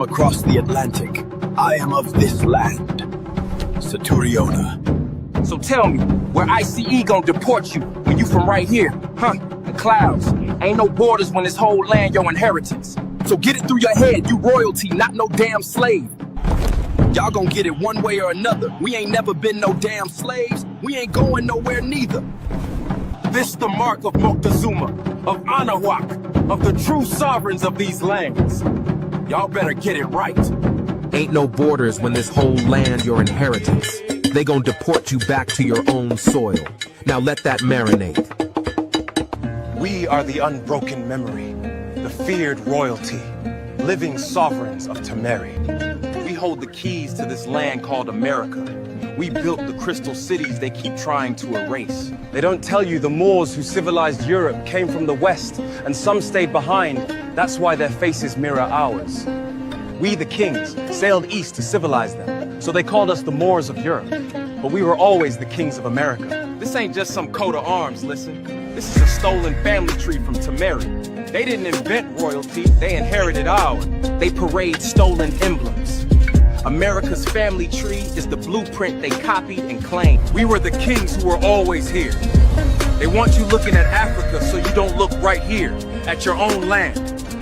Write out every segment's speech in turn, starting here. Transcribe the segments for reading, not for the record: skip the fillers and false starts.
Across the Atlantic, I am of this land, Saturiona. So tell me, where ICE gon' deport you when you from right here, huh? The clouds. Ain't no borders when this whole land your inheritance. So get it through your head, you royalty, not no damn slave. Y'all gon' get it one way or another. We ain't never been no damn slaves. We ain't going nowhere neither. This the mark of Moctezuma, of Anahuac, of the true sovereigns of these lands. Y'all better get it right. Ain't no borders when this whole land your inheritance. They gon' deport you back to your own soil. Now let that marinate. We are the unbroken memory, the feared royalty, living sovereigns of Temeri. We hold the keys to this land called America. We built the crystal cities they keep trying to erase. They don't tell you the Moors who civilized Europe came from the west, and some stayed behind. That's why their faces mirror ours. We, the kings, sailed east to civilize them, so they called us the Moors of Europe. But we were always the kings of America. This ain't just some coat of arms, listen. This is a stolen family tree from Temeri. They didn't invent royalty, they inherited ours. They parade stolen emblems. America's family tree is the blueprint they copied and claimed. We were the kings who were always here. They want you looking at Africa so you don't look right here, at your own land.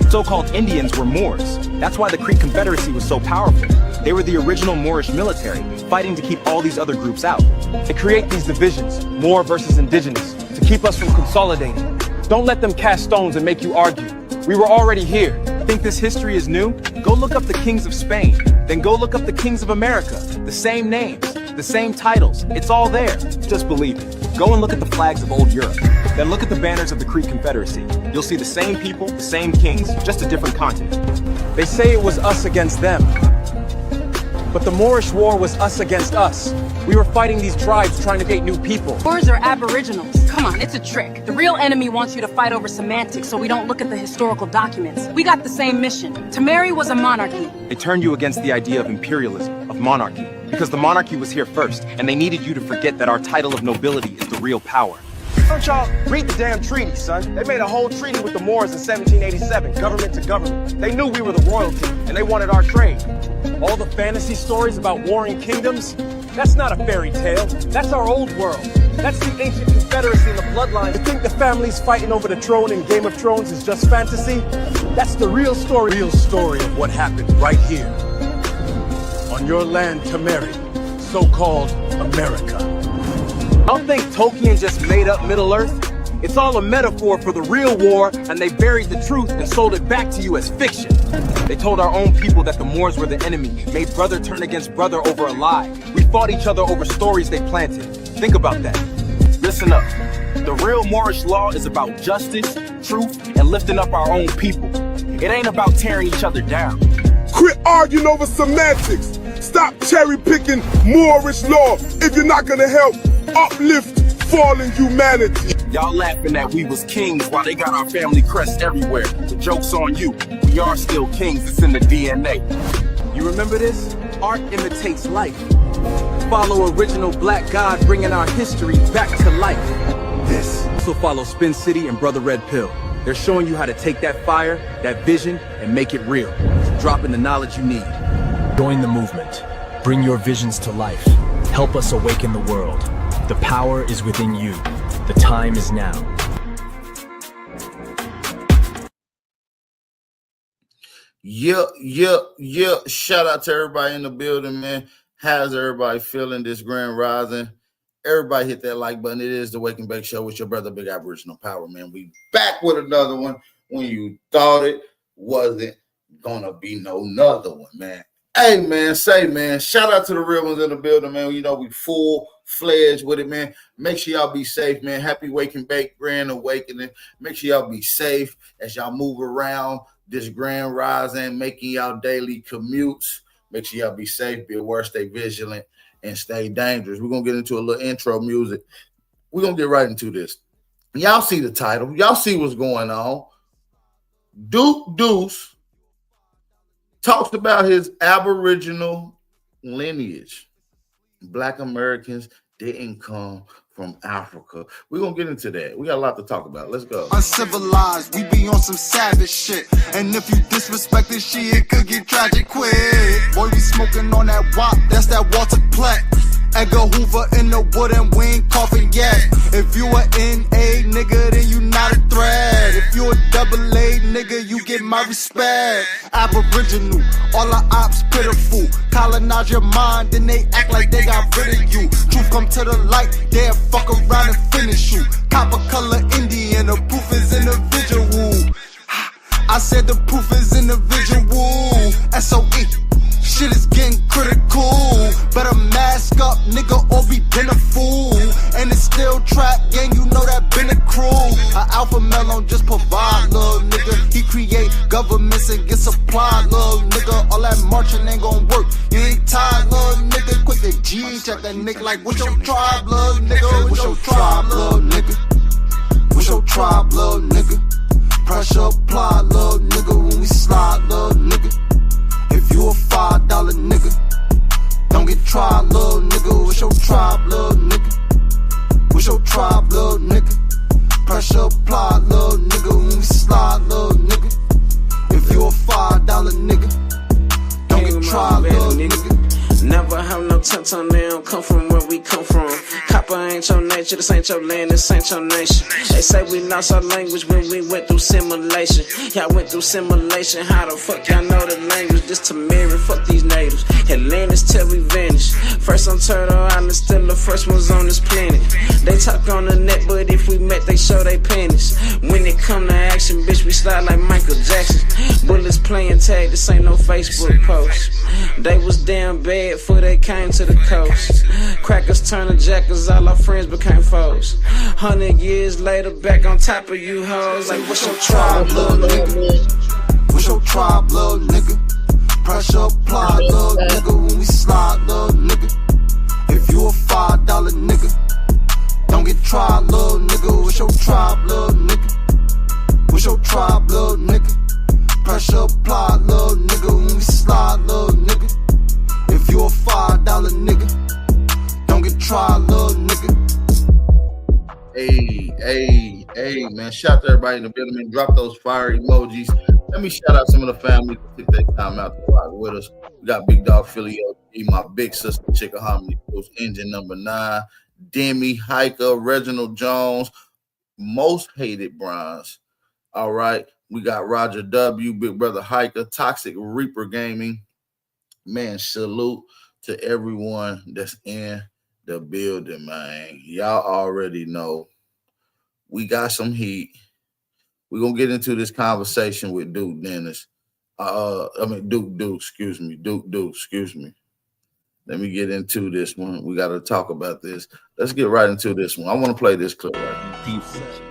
So-called Indians were Moors. That's why the Creek Confederacy was so powerful. They were the original Moorish military, fighting to keep all these other groups out. They create these divisions, Moor versus indigenous, to keep us from consolidating. Don't let them cast stones and make you argue. We were already here. Think this history is new? Go look up the kings of Spain. Then go look up the kings of America. The same names, the same titles. It's all there. Just believe it. Go and look at the flags of old Europe. Then look at the banners of the Creek Confederacy. You'll see the same people, the same kings, just a different continent. They say it was us against them. But the Moorish War was us against us. We were fighting these tribes trying to get new people. Moors are Aboriginals. Come on, it's a trick. The real enemy wants you to fight over semantics so we don't look at the historical documents. We got the same mission. Temeri was a monarchy. They turned you against the idea of imperialism, of monarchy, because the monarchy was here first, and they needed you to forget that our title of nobility is the real power. Don't y'all read the damn treaty, son? They made a whole treaty with the Moors in 1787, government to government. They knew we were the royalty, and they wanted our trade. All the fantasy stories about warring kingdoms, that's not a fairy tale. That's our old world. That's the ancient confederacy and the bloodline. You think the families fighting over the throne in Game of Thrones is just fantasy? That's the real story. Real story of what happened right here, on your land, Temeri, so-called America. Y'all think Tolkien just made up Middle-earth? It's all a metaphor for the real war, and they buried the truth and sold it back to you as fiction. They told our own people that the Moors were the enemy, made brother turn against brother over a lie. We fought each other over stories they planted. Think about that. Listen up. The real Moorish law is about justice, truth, and lifting up our own people. It ain't about tearing each other down. Quit arguing over semantics. Stop cherry-picking Moorish law if you're not gonna help uplift fallen humanity. Y'all laughing that we was kings while they got our family crest everywhere. The joke's on you. We are still kings. It's in the DNA. You remember this? Art imitates life. Follow original black God bringing our history back to life. This also follow Spin City and Brother Red Pill. They're showing you how to take that fire, that vision, and make it real. Dropping the knowledge you need. Join the movement. Bring your visions to life. Help us awaken the world. The power is within you. The time is now. Yeah. Shout out to everybody in the building, man. How's everybody feeling this grand rising? Everybody hit that like button. It is the Wake and Bake Show with your brother, Big Aboriginal Power, man. We back with another one when you thought it wasn't gonna be no another one, man. Hey, man, shout out to the real ones in the building, man. You know, we full-fledged with it, man. Make sure y'all be safe, man. Happy Wake and Bake Grand Awakening. Make sure y'all be safe as y'all move around this grand rising, making y'all daily commutes. Make sure y'all be safe, be aware, stay vigilant, and stay dangerous. We're going to get into a little intro music. We're going to get right into this. Y'all see the title. Y'all see what's going on. Duece talks about his Aboriginal lineage. Black Americans didn't come from Africa. We're gonna get into that. We got a lot to talk about. Let's go. Uncivilized, we be on some savage shit. And if you disrespect this shit, it could get tragic quick. Boy, we smoking on that wop, that's that Walter Platt. Edgar Hoover in the wood and we ain't coughing yet. If you a NA nigga, then you not a threat. If you a double A nigga, you get my respect. Aboriginal, all the ops pitiful. Colonize your mind, then they act like they got rid of you. Truth come to the light, they'll fuck around and finish you. Copper color Indian, the proof is individual. I said the proof is individual. SOE. Shit is getting critical. Better mask up, nigga, or be been a fool. And it's still trap gang, you know that been a crew. A alpha male don't just provide, little nigga. He create governments and get supply, little nigga. All that marching ain't gon' work. You ain't tired, little nigga. Quick the G, check that nigga like, what's your tribe, little nigga? What's your tribe, little nigga? What's your tribe, little nigga? Pressure apply, little nigga. When we slide, little nigga. If you a $5 nigga, don't get tried, little nigga. What's your tribe, little nigga? What's your tribe, little nigga? Pressure apply, little nigga. When we slide, little nigga. If you a $5 nigga, don't get tried, little nigga. Never have no tent on they don't come from where we come from. Copper ain't your nature, this ain't your land, this ain't your nation. They say we lost our language when we went through simulation. Y'all went through simulation, how the fuck y'all know the language? This Tamiri, fuck these natives. Atlantis till we vanish. First on Turtle Island, still the first ones on this planet. They talk on the net, but if we met, they show they panties. When it come to action, bitch, we slide like Michael Jackson. Bullets playing tag, this ain't no Facebook post. They was damn bad before they came to the coast. Crackers turn to jackers, all our friends became foes. 100 years later, back on top of you hoes. Like, what's your tribe, little nigga? What's your tribe, little nigga? Pressure apply, little nigga. When we slide, little nigga. If you a $5 nigga, don't get tried, little nigga. What's your tribe, little nigga? What's your tribe, little nigga? Pressure apply, little nigga. When we slide, little nigga. If you a $5 nigga, don't get tried, little nigga. Hey, man. Shout out to everybody in the building, man. Drop those fire emojis. Let me shout out some of the family that took their time out to ride with us. We got Big Dog Philly OG, my big sister, Chickahominy Coast, Engine number 9, Demi, Hiker, Reginald Jones, Most Hated Bronze. All right. We got Roger W, Big Brother Hiker, Toxic Reaper Gaming. Man, salute to everyone that's in the building, man. Y'all already know we got some heat. We're going to get into this conversation with Duke Dennis. Duke, excuse me. Let me get into this one. We got to talk about this. Let's get right into this one. I want to play this clip right now.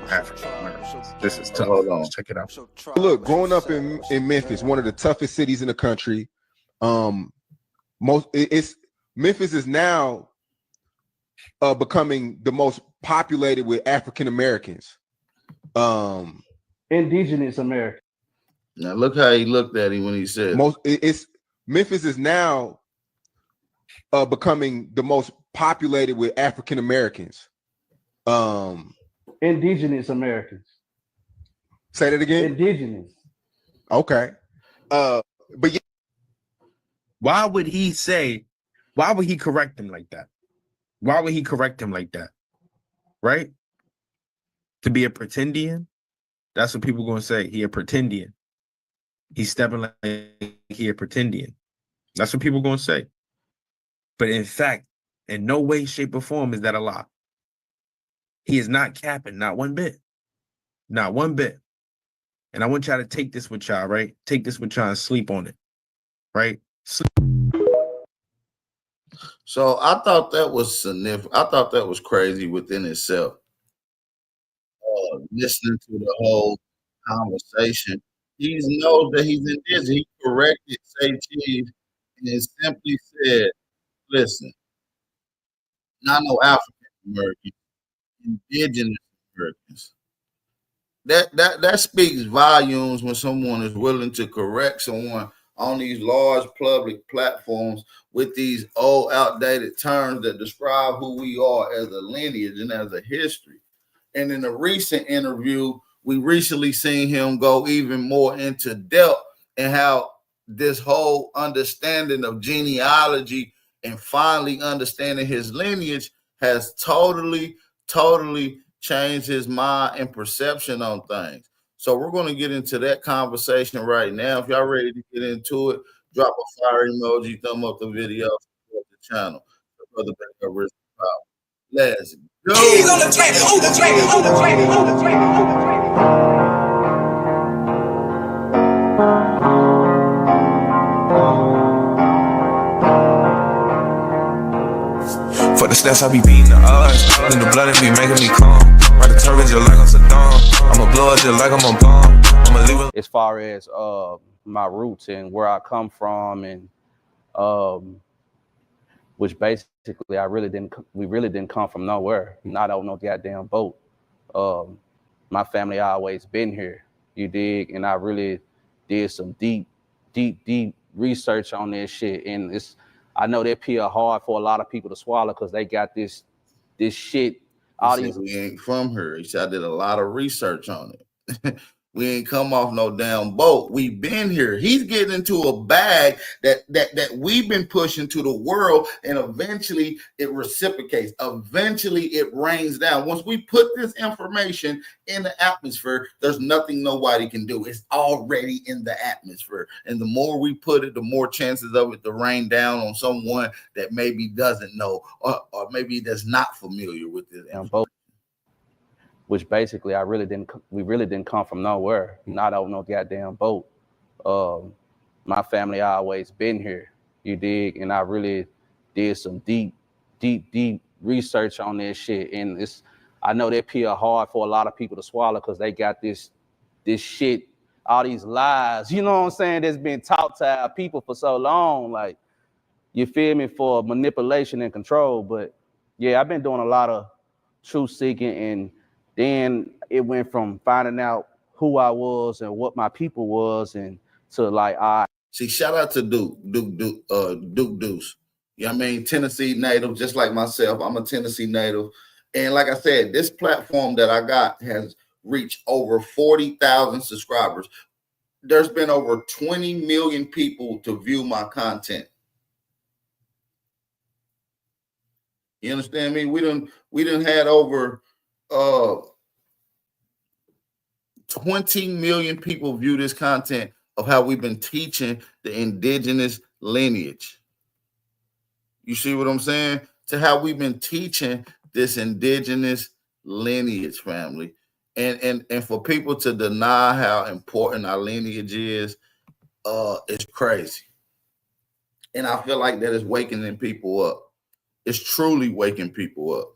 African Americans. This is tough. Hold on. Let's check it out. Look, growing up in Memphis, one of the toughest cities in the country, Memphis is now becoming the most populated with African Americans. Indigenous Americans. Now look how he looked at him when he said Memphis is now becoming the most populated with African Americans. Indigenous Americans. Say that again. Indigenous. Okay. But yeah. Why would he correct him like that? Why would he correct him like that? Right? To be a pretendian? That's what people gonna say. He a pretendian. He's stepping like he a pretendian. That's what people gonna say. But in fact, in no way, shape, or form is that a lie. He is not capping, not one bit. Not one bit. And I want y'all to take this with y'all, right? Take this with y'all and sleep on it. Right? So I thought that was significant. I thought that was crazy within itself. Listening to the whole conversation, he knows that he's indigenous. He corrected Say Cheese and simply said, listen, not no African American, indigenous Americans. That speaks volumes when someone is willing to correct someone on these large public platforms with these old outdated terms that describe who we are as a lineage and as a history. And in a recent interview, we recently seen him go even more into depth and how this whole understanding of genealogy and finally understanding his lineage has totally changed his mind and perception on things. So we're going to get into that conversation right now. If y'all ready to get into it, drop a fire emoji, thumb up the video, support the channel. Brother Baker, Original Power. Let's go. He's on the track, on the track, on the track, on the track, on the track. For the stats, I be beating the odds. In the blood, it be making me calm. Ride the turret just like I'm Saddam. I'ma blow it just like I'm a bomb. I'ma leave it. As far as my roots and where I come from, and which basically we really didn't come from nowhere, not on no goddamn boat. My family always been here, you dig? And I really did some deep research on this shit. And I know that peel hard for a lot of people to swallow because they got this shit. We ain't from here. He said I did a lot of research on it. We ain't come off no damn boat. We've been here. He's getting into a bag that we've been pushing to the world, and eventually it reciprocates. Eventually it rains down. Once we put this information in the atmosphere, there's nothing nobody can do. It's already in the atmosphere. And the more we put it, the more chances of it to rain down on someone that maybe doesn't know or maybe that's not familiar with this information. Which basically we really didn't come from nowhere, not on no goddamn boat. My family always been here, you dig? And I really did some deep research on this shit. And I know that peel hard for a lot of people to swallow because they got this shit, all these lies, you know what I'm saying, that's been taught to our people for so long, like, you feel me, for manipulation and control. But yeah, I've been doing a lot of truth seeking, and then it went from finding out who I was and what my people was, and to like, see, shout out to Duke Duece. You know what I mean? Tennessee native, just like myself. I'm a Tennessee native. And like I said, this platform that I got has reached over 40,000 subscribers. There's been over 20 million people to view my content. You understand me? We done had over 20 million people view this content of how we've been teaching the indigenous lineage. You see what I'm saying? To how we've been teaching this indigenous lineage, family. And for people to deny how important our lineage is, it's crazy. And I feel like that is waking people up. It's truly waking people up.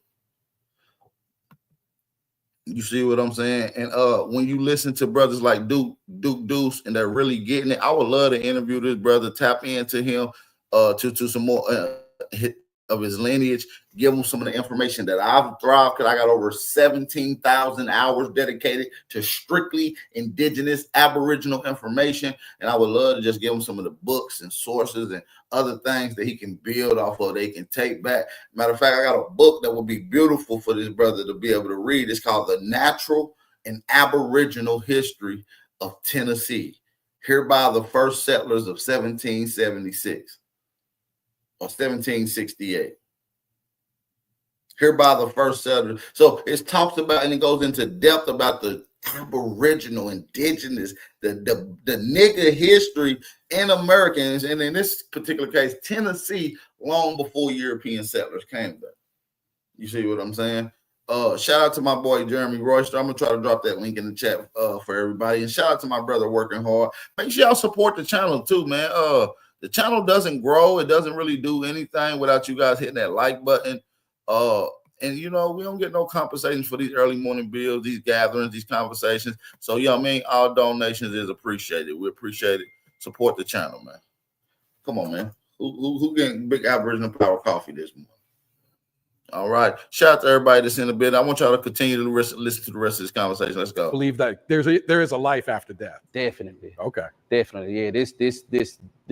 You see what I'm saying? And when you listen to brothers like Duke Duece, and they're really getting it, I would love to interview this brother, tap into him to some more of his lineage, give him some of the information that I've thrived, because I got over 17,000 hours dedicated to strictly indigenous Aboriginal information. And I would love to just give him some of the books and sources and other things that he can build off of, they can take back. Matter of fact, I got a book that would be beautiful for this brother to be able to read. It's called The Natural and Aboriginal History of Tennessee, hereby the first settlers of 1776 or 1768. Hereby the first settlers. So it talks about, and it goes into depth about the Aboriginal, indigenous, the nigga history in Americans, and in this particular case, Tennessee, long before European settlers came there. You see what I'm saying? Shout out to my boy Jeremy Royster. I'm gonna try to drop that link in the chat for everybody. And shout out to my brother working hard. Make sure y'all support the channel too, man. The channel doesn't grow. It doesn't really do anything without you guys hitting that like button. And you know, we don't get no compensation for these early morning bills, these gatherings, these conversations. So, you know what I mean? All donations is appreciated. We appreciate it. Support the channel, man. Come on, man. Who getting big Aboriginal Power coffee this morning? All right. Shout out to everybody that's in the bed. I want y'all to continue to listen to the rest of this conversation. Let's go. Believe that there is a life after death. Definitely. Okay. Definitely. Yeah. This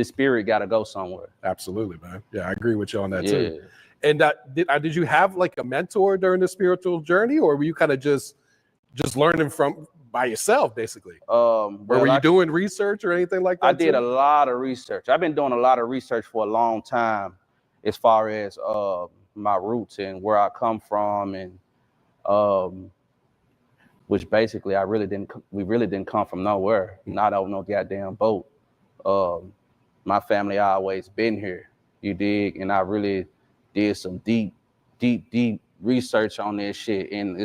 spirit got to go somewhere. Absolutely, man. Yeah, I agree with you on that too. And did you have like a mentor during the spiritual journey, or were you kind of just learning from by yourself, basically? Or were you doing research or anything like that? I did a lot of research. I've been doing a lot of research for a long time, as far as my roots and where I come from, and which basically we really didn't come from nowhere, not on no goddamn boat. My family always been here, you dig, and I really did some deep research on this shit, and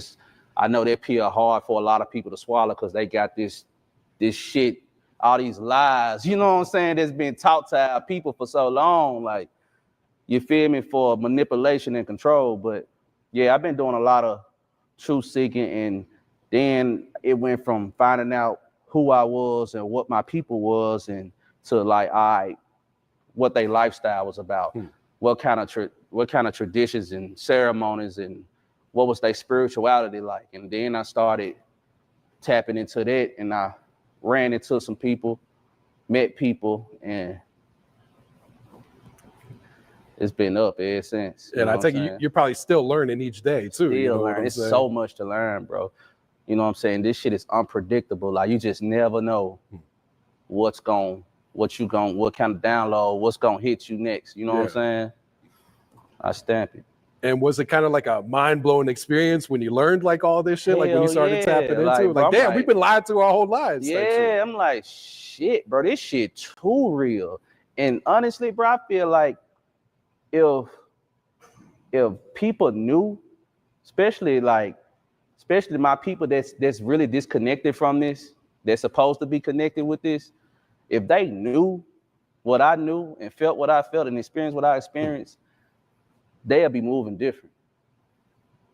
I know that pill hard for a lot of people to swallow because they got this shit, all these lies, you know what I'm saying, that's been taught to our people for so long, like, you feel me, for manipulation and control. But yeah, I've been doing a lot of truth seeking, and then it went from finding out who I was and what my people was, and to like, all right, what their lifestyle was about, what kind of traditions and ceremonies, and what was their spirituality like. And then I started tapping into that, and I ran into some people, met people, and it's been up ever since. And I think you're probably still learning each day too. Still learning. It's so much to learn, bro. You know what I'm saying? This shit is unpredictable. Like, you just never know what kind of download, what's gonna hit you next. You know what I'm saying? I stamp it. And was it kind of like a mind-blowing experience when you learned like all this shit? Like when you started tapping into it? Like, damn, we've been lied to our whole lives. Yeah, I'm like, shit, bro, this shit too real. And honestly, bro, I feel like if people knew, especially my people that's really disconnected from this, that's supposed to be connected with this, if they knew what I knew and felt what I felt and experienced what I experienced, they'll be moving different.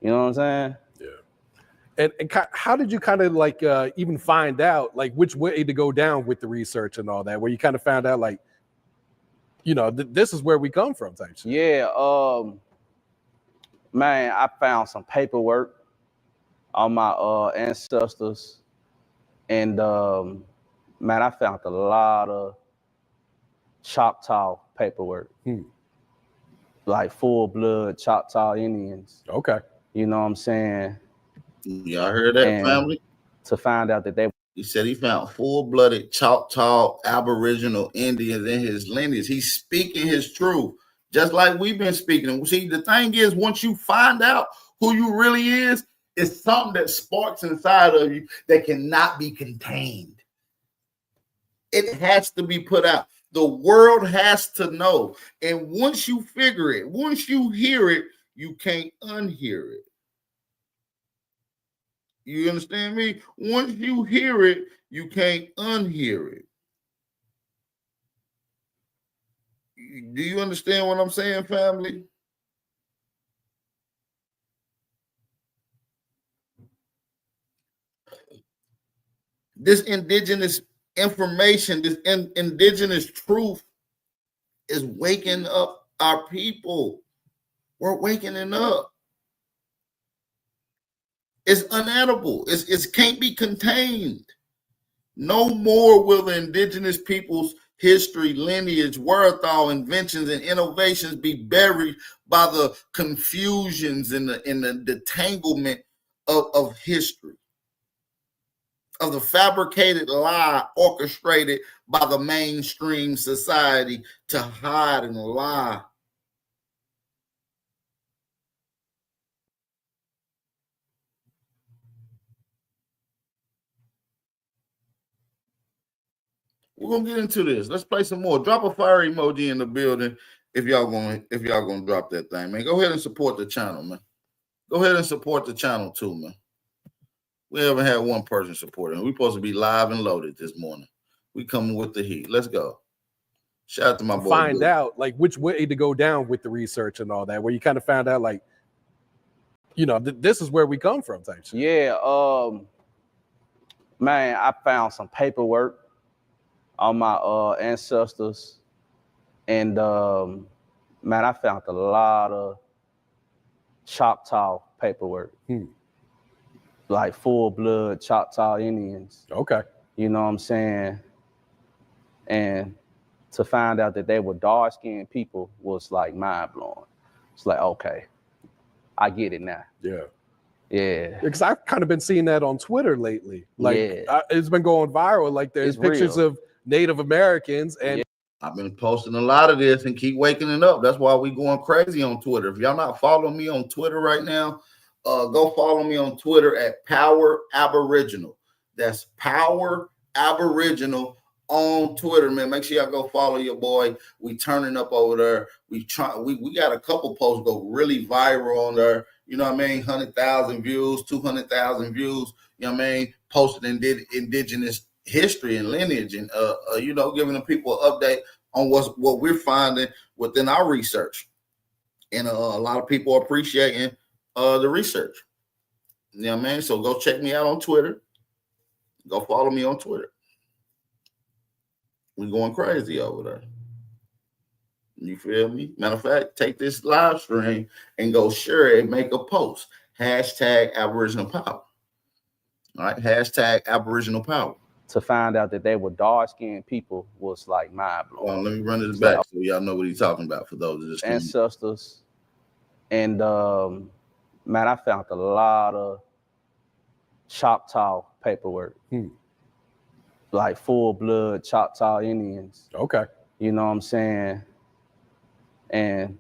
You know what I'm saying? Yeah. And how did you kind of like even find out like which way to go down with the research and all that, where you kind of found out like, you know, this is where we come from type shit? Yeah, man, I found some paperwork on my ancestors, and man, I found a lot of Choctaw paperwork. Like full-blood Choctaw Indians. Okay. You know what I'm saying? Y'all heard that, And family? To find out that He said he found full-blooded Choctaw Aboriginal Indians in his lineage. He's speaking his truth, just like we've been speaking. See, the thing is, once you find out who you really is, it's something that sparks inside of you that cannot be contained. It has to be put out. The world has to know. And once you figure it, once you hear it, you can't unhear it. You understand me? Once you hear it, you can't unhear it. Do you understand what I'm saying, family? This indigenous information, this indigenous truth is waking up our people. We're waking up. It's unedible. It can't be contained. No more will the indigenous people's history, lineage, wherewithal, inventions, and innovations be buried by the confusions and the detanglement of history, of the fabricated lie orchestrated by the mainstream society to hide and lie. We're gonna get into this. Let's play some more. Drop a fire emoji in the building if y'all gonna drop that thing, man. Go ahead and support the channel, man. Go ahead and support the channel too, man. We haven't had one person supporting. We're supposed to be live and loaded this morning. We coming with the heat. Let's go. Shout out to my boy. Find out like which way to go down with the research and all that, where you kind of found out like, you know, this is where we come from type shit. Yeah, man, I found some paperwork on my ancestors, and man, I found a lot of Choctaw paperwork. Like full-blood Choctaw Indians. Okay. You know what I'm saying? And to find out that they were dark-skinned people was like mind-blowing. It's like, okay, I get it now. Yeah. Yeah. Because I've kind of been seeing that on Twitter lately. Like, Yeah. it's been going viral. Like, there's It's pictures real. of Native Americans and I've been posting a lot of this and keep waking it up. That's why we going crazy on Twitter. If y'all not following me on Twitter right now, go follow me on Twitter at Power Aboriginal. That's Power Aboriginal on Twitter, man. Make sure y'all go follow your boy. We turning up over there. We got a couple posts go really viral on there. You know what I mean? 100,000 views, 200,000 views. You know what I mean? Posted indigenous history and lineage, and you know, giving the people an update on what we're finding within our research. And a lot of people are appreciating the research. You know what I mean? So go check me out on Twitter. Go follow me on Twitter. We're going crazy over there. You feel me? Matter of fact, take this live stream and go share it and make a post. Hashtag Aboriginal Power. All right, hashtag Aboriginal Power. To find out that they were dark-skinned people was like mind-blowing. Well, let me run this back so y'all know what he's talking about for those that just ancestors. And man, I found a lot of Choctaw paperwork. Like full-blood Choctaw Indians. Okay. You know what I'm saying? And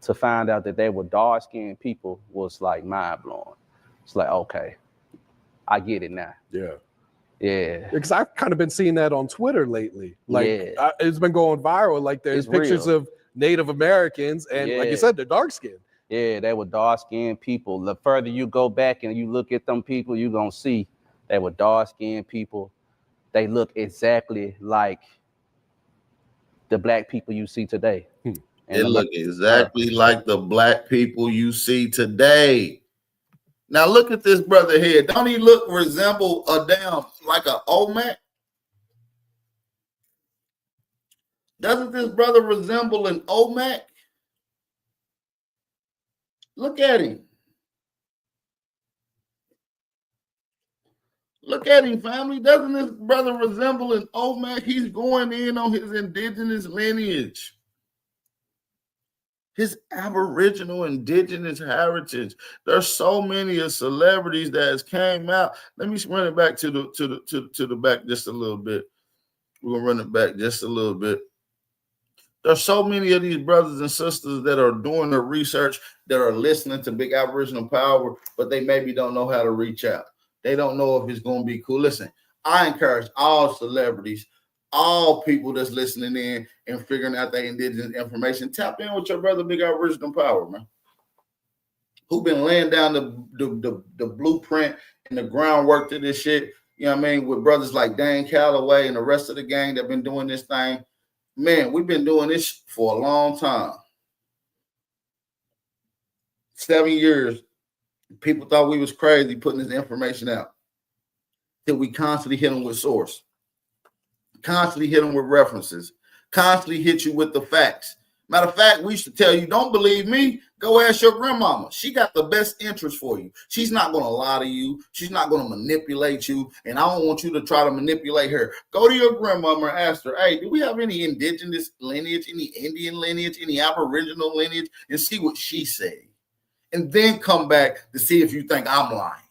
to find out that they were dark-skinned people was like mind-blowing. It's like, okay, I get it now. Yeah. Yeah. Because I've kind of been seeing that on Twitter lately. Like, it's been going viral. Like, there's It's pictures real. of Native Americans, and like you said, they're dark-skinned. Yeah, they were dark-skinned people. The further you go back and you look at them people, you're going to see they were dark-skinned people. They look exactly like the black people you see today. They look exactly like the black people you see today. Now look at this brother here. Don't he resemble a damn like an Olmec? Doesn't this brother resemble an Olmec? Look at him. Look at him, family. Doesn't this brother resemble an Olmec? He's going in on his indigenous lineage. His Aboriginal indigenous heritage. There's so many of celebrities that has came out. Let me run it back to the back just a little bit. We're gonna run it back just a little bit. There's so many of these brothers and sisters that are doing their research, that are listening to Big Aboriginal Power, but they maybe don't know how to reach out. They don't know if it's gonna be cool. Listen, I encourage all celebrities, all people that's listening in and figuring out their indigenous information, tap in with your brother Big Aboriginal Power, man. Who been laying down the blueprint and the groundwork to this shit, you know what I mean, with brothers like Dan Calloway and the rest of the gang that been doing this thing. Man, we've been doing this for a long time. 7 years, people thought we was crazy putting this information out. Till we constantly hit them with source. Constantly hit them with references, constantly hit you with the facts. Matter of fact, we used to tell you, don't believe me, go ask your grandmama. She got the best interest for you. She's not going to lie to you. She's not going to manipulate you. And I don't want you to try to manipulate her. Go to your grandmama and ask her, hey, do we have any indigenous lineage, any Indian lineage, any Aboriginal lineage? And see what she said. And then come back to see if you think I'm lying.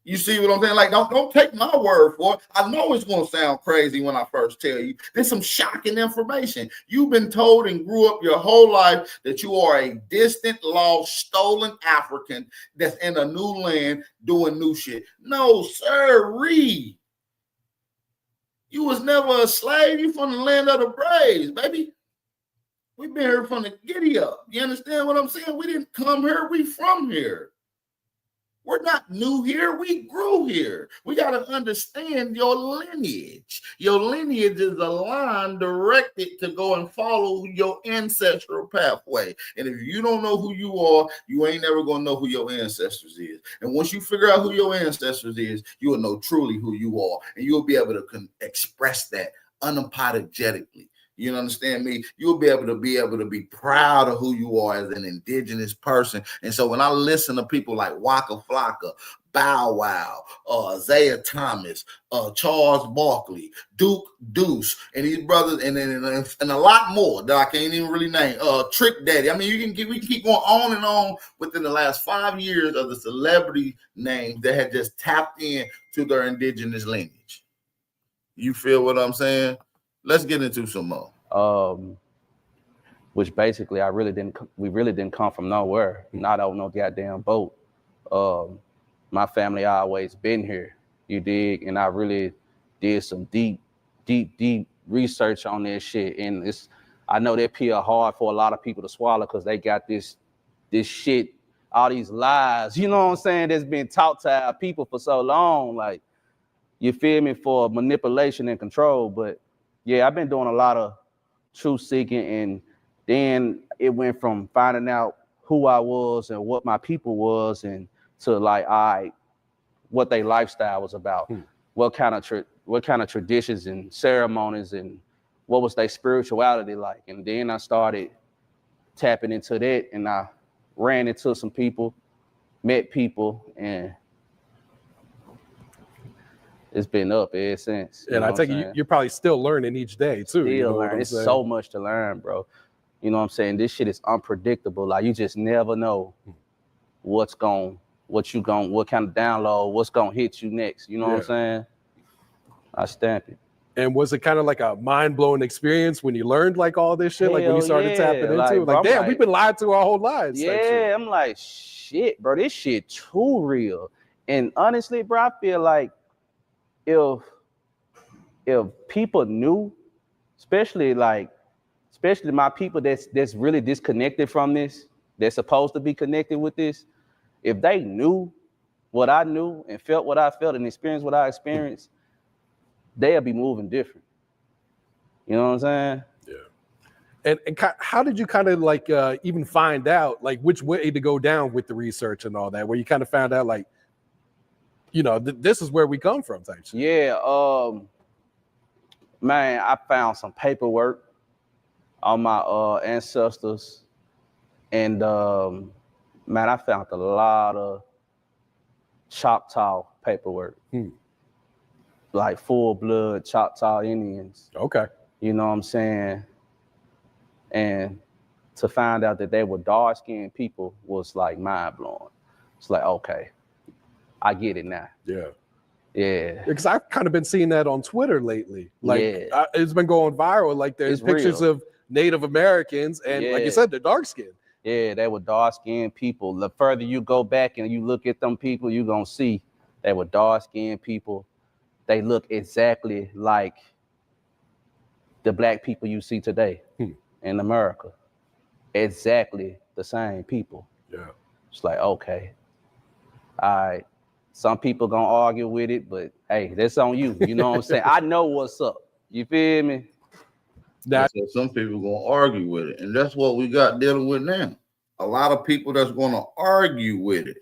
You see what I'm saying? Like, don't take my word for it. I know it's going to sound crazy when I first tell you. There's some shocking information. You've been told and grew up your whole life that you are a distant, lost, stolen African that's in a new land doing new shit. No, sir-ree. You was never a slave. You from the land of the braves, baby. We've been here from the giddy up. You understand what I'm saying? We didn't come here. We from here. We're not new here. We grew here. We got to understand your lineage. Your lineage is a line directed to go and follow your ancestral pathway. And if you don't know who you are, you ain't never going to know who your ancestors is. And once you figure out who your ancestors is, you will know truly who you are. And you'll be able to express that unapologetically. You understand me? You'll be able to be proud of who you are as an indigenous person. And so when I listen to people like Waka Flocka, Bow Wow, Isaiah Thomas, Charles Barkley, Duece, and these brothers, and a lot more that I can't even really name. Trick Daddy. I mean, we can keep going on and on within the last 5 years of the celebrity names that had just tapped in to their indigenous lineage. You feel what I'm saying? Let's get into some more. Which basically we really didn't come from nowhere, not on no goddamn boat. My family always been here, you dig? And I really did some deep research on this shit. And I know that pill hard for a lot of people to swallow because they got this shit, all these lies, you know what I'm saying, that's been taught to our people for so long, like, you feel me, for manipulation and control. But yeah, I've been doing a lot of truth seeking, and then it went from finding out who I was and what my people was, and to like, all right, what their lifestyle was about, what kind of traditions and ceremonies, and what was their spirituality like. And then I started tapping into that, and I ran into some people, met people, and it's been up ever since. And I take it you're probably still learning each day too. Still learning. It's so much to learn, bro. You know what I'm saying? This shit is unpredictable. Like, you just never know what kind of download, what's gonna hit you next. You know what I'm saying? I stamp it. And was it kind of like a mind-blowing experience when you learned like all this shit? Like when you started tapping into it? Like, damn, we've been lied to our whole lives. Yeah, I'm like, shit, bro, this shit too real. And honestly, bro, I feel like if people knew, especially my people that's really disconnected from this, that's supposed to be connected with this, if they knew what I knew and felt what I felt and experienced what I experienced, they'll be moving different. You know what I'm saying? Yeah. And how did you kind of like even find out like which way to go down with the research and all that, where you kind of found out like, you know, this is where we come from type shit? Yeah, man, I found some paperwork on my ancestors, and man, I found a lot of Choctaw paperwork, like full-blood Choctaw Indians. Okay. You know what I'm saying? And to find out that they were dark-skinned people was like mind-blowing. It's like, okay, I get it now. Yeah. Yeah. Because I've kind of been seeing that on Twitter lately. Like, it's been going viral. Like, there's pictures of Native Americans, and like you said, they're dark-skinned. Yeah, they were dark-skinned people. The further you go back and you look at them people, you're going to see they were dark-skinned people. They look exactly like the black people you see today in America. Exactly the same people. Yeah. It's like, okay, all right. Some people gonna argue with it, but hey, that's on you. You know what I'm saying? I know what's up. You feel me? So some people gonna argue with it, and that's what we got dealing with now. A lot of people that's gonna argue with it,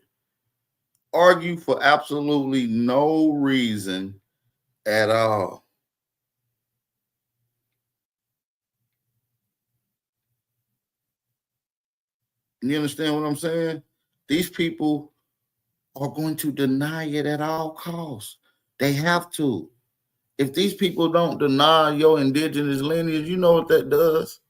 argue for absolutely no reason at all. You understand what I'm saying? These people are going to deny it at all costs. They have to. If these people don't deny your indigenous lineage, you know what that does?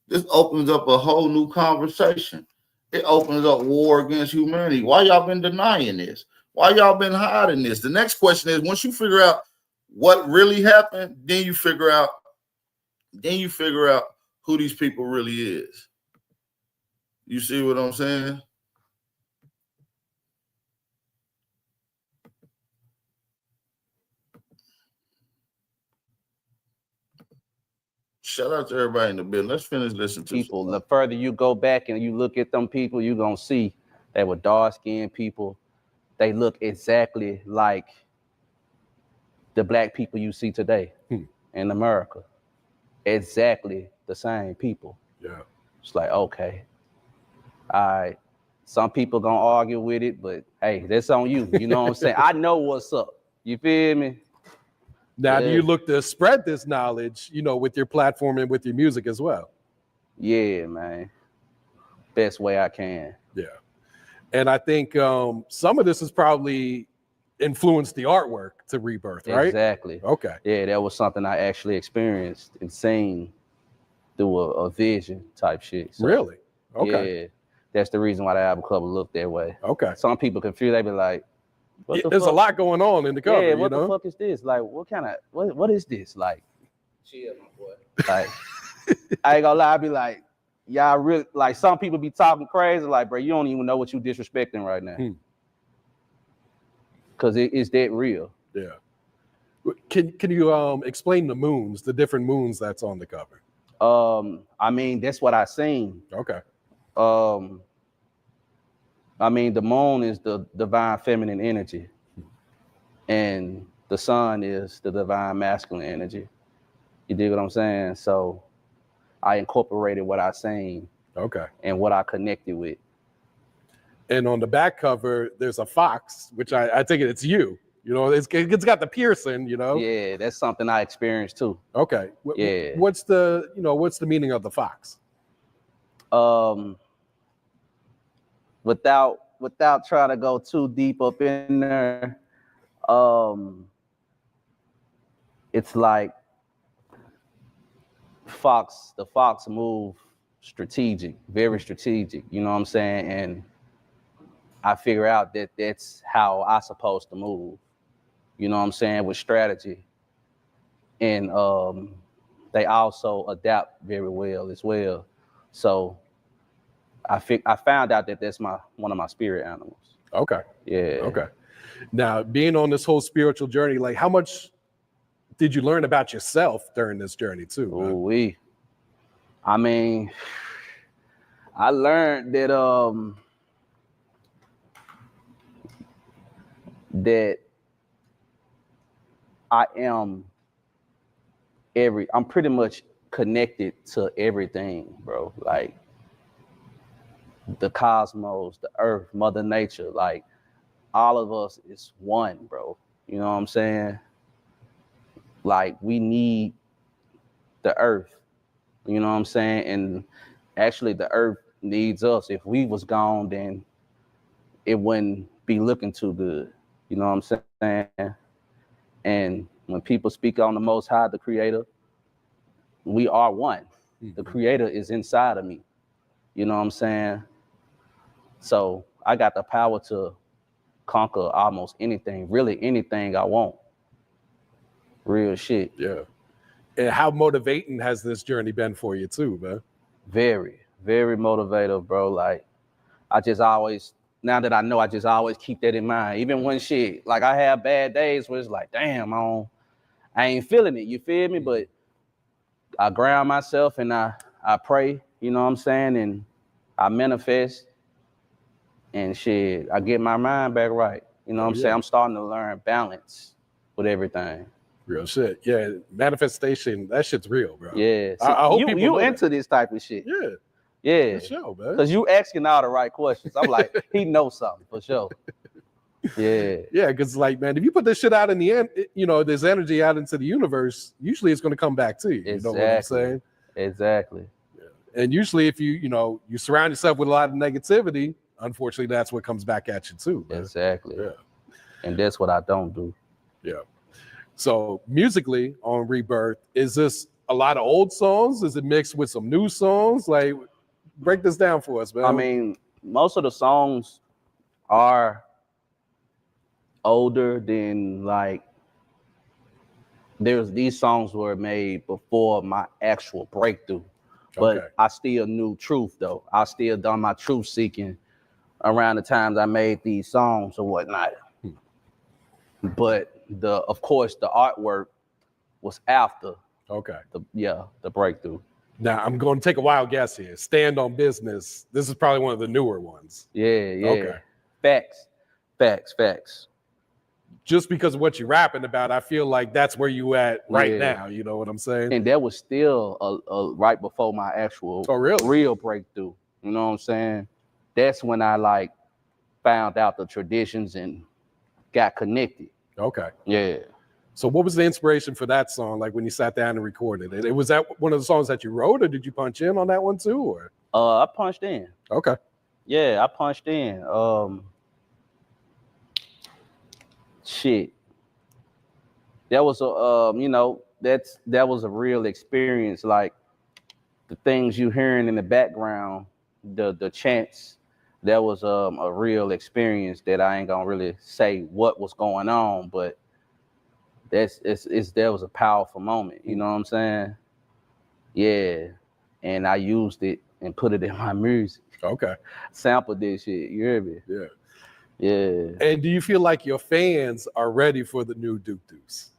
This opens up a whole new conversation. It opens up war against humanity. Why y'all been denying this? Why y'all been hiding this? The next question is, once you figure out what really happened, then you figure out who these people really is. You see what I'm saying? Shout out to everybody in the building. Let's finish listening to people. The further you go back and you look at them people, you're going to see they were dark-skinned people. They look exactly like the black people you see today in America. Exactly the same people. Yeah. It's like, okay, all right. Some people going to argue with it, but hey, that's on you. You know what I'm saying? I know what's up. You feel me? Now, do you look to spread this knowledge, with your platform and with your music as well? Yeah, man. Best way I can. Yeah. And I think some of this has probably influenced the artwork to Rebirth, right? Exactly. Okay. Yeah, that was something I actually experienced and seen through a vision type shit. So, really? Okay. Yeah. That's the reason why the album cover looked that way. Okay. Some people confused. They be like, there's a lot going on in the cover. Yeah, what the fuck is this? Like, what is this? Like, Chill, my boy. like, I ain't gonna lie, I be like, y'all really, like, some people be talking crazy, like, bro, you don't even know what you disrespecting right now. Cause it's that real. Yeah. Can you explain the moons, the different moons that's on the cover? I mean, that's what I seen. Okay. I mean, the moon is the divine feminine energy, and the sun is the divine masculine energy. You dig what I'm saying? So I incorporated what I seen. Okay. And what I connected with. And on the back cover, there's a fox, which I think it's you. It's got the piercing, Yeah, that's something I experienced too. Okay. Yeah. What's the meaning of the fox? Without trying to go too deep up in there, it's like the fox move strategic, very strategic, you know what I'm saying? And I figure out that that's how I supposed to move, you know what I'm saying, with strategy. And they also adapt very well as well. So I found out that that's one of my spirit animals. Okay. Yeah. Okay. Now, being on this whole spiritual journey, like, how much did you learn about yourself during this journey too? Ooh, I mean, I learned that that I'm pretty much connected to everything, bro. Like the cosmos, the earth, Mother Nature, like all of us is one, bro. You know what I'm saying? Like we need the earth, you know what I'm saying? And actually the earth needs us. If we was gone, then it wouldn't be looking too good. You know what I'm saying? And when people speak on the Most High, the Creator, we are one. Mm-hmm. The Creator is inside of me. You know what I'm saying? So I got the power to conquer almost anything, really anything I want. Real shit. Yeah. And how motivating has this journey been for you too, man? Very, very motivative, bro. Like I just always, now that I know, I just always keep that in mind. Even when shit, like I have bad days where it's like, damn, I ain't feeling it. You feel me? But I ground myself and I pray, you know what I'm saying? And I manifest and shit, I get my mind back right. You know what I'm saying? I'm starting to learn balance with everything. Real shit. Yeah. Manifestation, that shit's real, bro. Yeah. See, I hope you into this type of shit. Yeah. Yeah. For sure, man. Because you asking all the right questions. I'm like, he knows something for sure. Yeah. Yeah, because like, man, if you put this shit out in the end, this energy out into the universe, usually it's going to come back to you. Exactly. You know what I'm saying? Exactly. Yeah. And usually if you surround yourself with a lot of negativity, unfortunately, that's what comes back at you too, man. Exactly. Yeah. And that's what I don't do. Yeah. So musically on Rebirth, is this a lot of old songs? Is it mixed with some new songs? Like, break this down for us, man. I mean, most of the songs are older than like, these songs were made before my actual breakthrough. But I still knew truth though. I still done my truth seeking around the times I made these songs or whatnot. But of course the artwork was after the breakthrough. Now I'm going to take a wild guess here. Stand on Business. This is probably one of the newer ones. Yeah. Facts. Just because of what you're rapping about, I feel like that's where you at right now. You know what I'm saying? And that was still right before my actual real breakthrough. You know what I'm saying? That's when I like found out the traditions and got connected. Okay. Yeah. So what was the inspiration for that song? Like when you sat down and recorded it? Was that one of the songs that you wrote, or did you punch in on that one too? Or I punched in. Okay. Yeah, I punched in. Shit. That was a you know, that was a real experience. Like the things you hearing in the background, the chants, that was a real experience that I ain't gonna really say what was going on, but that was a powerful moment. You know what I'm saying? Yeah. And I used it and put it in my music. Okay. Sampled this shit. You hear me? Yeah. Yeah. And do you feel like your fans are ready for the new Duke Deuce?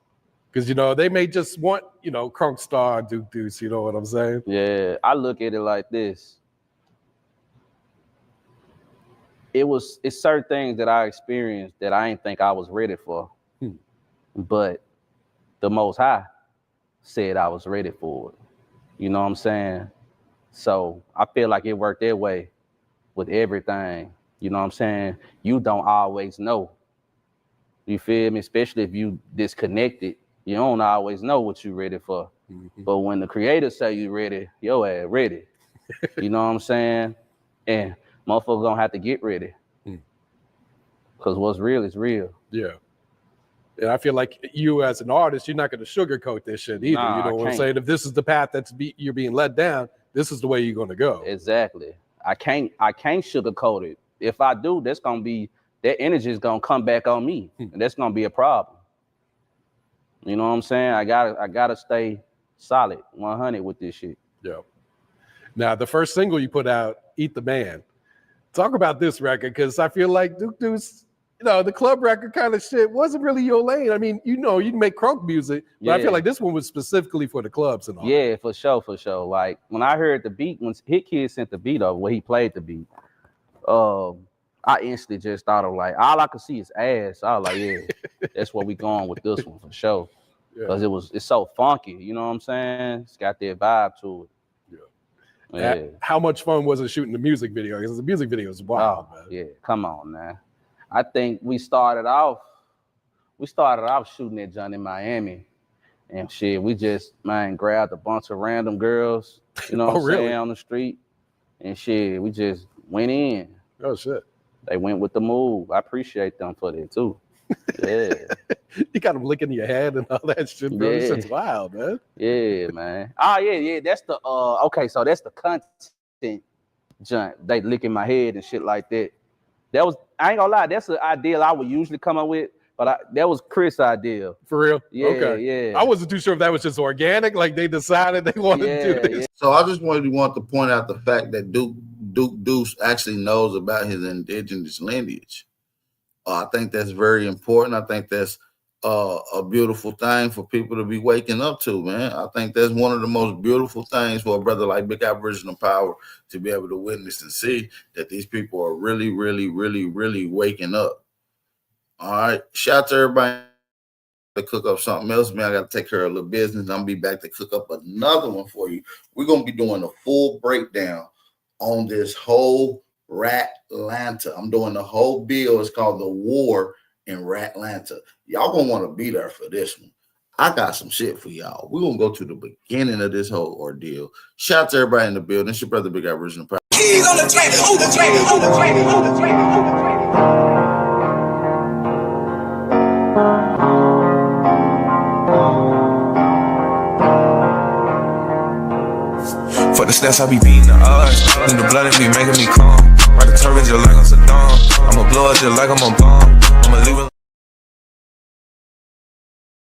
Because, you know, they may just want, you know, Crunk Star, Duke Deuce, you know what I'm saying? Yeah, I look at it like this. It's certain things that I experienced that I didn't think I was ready for. But the Most High said I was ready for it. You know what I'm saying? So I feel like it worked that way with everything. You know what I'm saying? You don't always know. You feel me? Especially if you disconnected, you don't always know what you're ready for. But when the creator say you ready, your ass ready. You know what I'm saying? And motherfuckers gonna have to get ready. Because what's real is real. Yeah. And I feel like you as an artist, you're not going to sugarcoat this shit either. Nah, you know what I'm can't. saying? If this is the path you're being led down, this is the way you're going to go. Exactly. I can't sugarcoat it. If I do, that energy is gonna come back on me, and that's gonna be a problem. You know what I'm saying? I gotta stay solid, 100 with this shit. Yeah. Now, the first single you put out, "Eat the Man." Talk about this record, because I feel like Duke Deuce, you know, the club record kind of shit wasn't really your lane. I mean, you know, you can make crunk music, but I feel like this one was specifically for the clubs and all. Yeah, for sure. Like when I heard the beat, when Hit Kid sent the beat over, where he played the beat, I instantly just thought of like, all I could see is ass. I was like, yeah, that's where we going with this one for sure. Because it's so funky, you know what I'm saying? It's got that vibe to it. Yeah. How much fun was it shooting the music video? Because the music video is wild, man. Yeah, come on, man. I think we started off shooting that joint in Miami. And shit, we just, man, grabbed a bunch of random girls, you know what I'm saying, on the street. And shit, we just went in. Oh, shit. They went with the move. I appreciate them for that, too. Yeah. You got them licking your head and all that shit, bro. Yeah. This shit's wild, man. Yeah, man. Oh, yeah. That's the, okay, so that's the content joint. They licking my head and shit like that. That was, I ain't gonna lie, that's an idea I would usually come up with, but that was Chris' idea. For real? Yeah, okay. Yeah. I wasn't too sure if that was just organic, like they decided they wanted to do this. Yeah. So I just want to point out the fact that Duke Deuce actually knows about his indigenous lineage. I think that's very important. I think that's a beautiful thing for people to be waking up to, man. I think that's one of the most beautiful things for a brother like Big Aboriginal Power to be able to witness and see that these people are really, really, really, really waking up. All right. Shout out to everybody to cook up something else, man. I got to take care of a little business. I'm going to be back to cook up another one for you. We're going to be doing a full breakdown on this whole Ratlanta. I'm doing the whole bill. It's called The War in Ratlanta. Y'all gonna want to be there for this one. I got some shit for y'all. We're gonna go to the beginning of this whole ordeal. Shout out to everybody in the building. It's your brother Big Aboriginal Power. Keys on the track, on the track, on the track, on the track, on the track. For the stats, I be beating the odds. And the blood, it be making me calm. Ride the turret just like I'm Saddam. I'ma blow it just like I'm a bomb. I'ma leave it.